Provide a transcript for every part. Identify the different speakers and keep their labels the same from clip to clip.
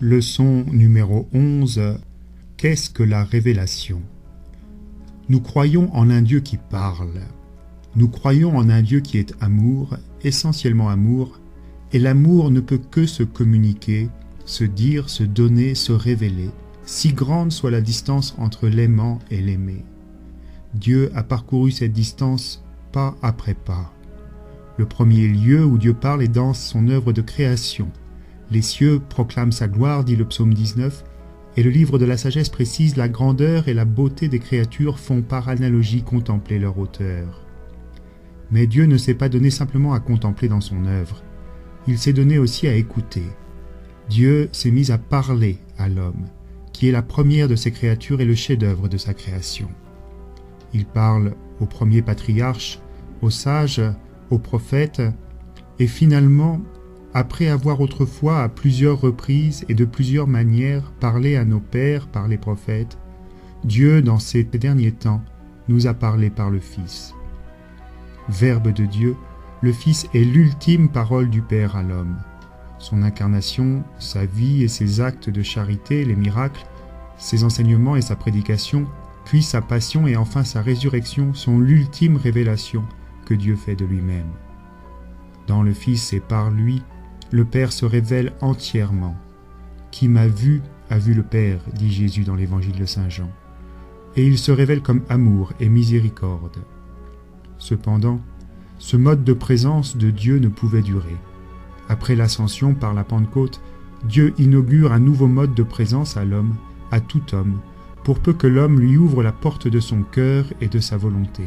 Speaker 1: Leçon numéro 11. Qu'est-ce que la révélation? Nous croyons en un Dieu qui parle. Nous croyons en un Dieu qui est amour, essentiellement amour, et l'amour ne peut que se communiquer, se dire, se donner, se révéler, si grande soit la distance entre l'aimant et l'aimé. Dieu a parcouru cette distance pas après pas. Le premier lieu où Dieu parle est dans son œuvre de création. Les cieux proclament sa gloire, dit le psaume 19, et le livre de la sagesse précise la grandeur et la beauté des créatures font par analogie contempler leur auteur. Mais Dieu ne s'est pas donné simplement à contempler dans son œuvre. Il s'est donné aussi à écouter. Dieu s'est mis à parler à l'homme, qui est la première de ses créatures et le chef-d'œuvre de sa création. Il parle aux premiers patriarches, aux sages, aux prophètes, et finalement, après avoir autrefois à plusieurs reprises et de plusieurs manières parlé à nos pères par les prophètes, Dieu, dans ces derniers temps, nous a parlé par le Fils. Verbe de Dieu, le Fils est l'ultime parole du Père à l'homme. Son incarnation, sa vie et ses actes de charité, les miracles, ses enseignements et sa prédication, puis sa passion et enfin sa résurrection sont l'ultime révélation que Dieu fait de lui-même. Dans le Fils et par lui, le Père se révèle entièrement. Qui m'a vu a vu le Père, dit Jésus dans l'évangile de Saint Jean. Et il se révèle comme amour et miséricorde. Cependant, ce mode de présence de Dieu ne pouvait durer. Après l'ascension par la Pentecôte, Dieu inaugure un nouveau mode de présence à l'homme, à tout homme, pour peu que l'homme lui ouvre la porte de son cœur et de sa volonté.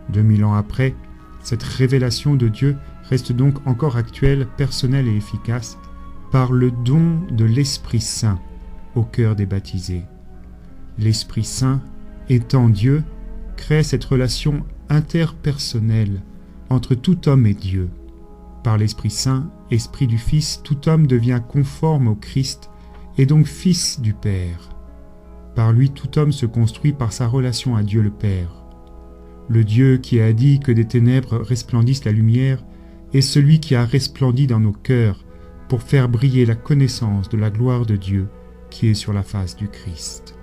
Speaker 1: 2000 ans après, cette révélation de Dieu reste donc encore actuelle, personnelle et efficace par le don de l'Esprit Saint au cœur des baptisés. L'Esprit Saint, étant Dieu, crée cette relation interpersonnelle entre tout homme et Dieu. Par l'Esprit Saint, Esprit du Fils, tout homme devient conforme au Christ et donc fils du Père. Par lui, tout homme se construit par sa relation à Dieu le Père. Le Dieu qui a dit que des ténèbres resplendisse la lumière est celui qui a resplendi dans nos cœurs pour faire briller la connaissance de la gloire de Dieu qui est sur la face du Christ.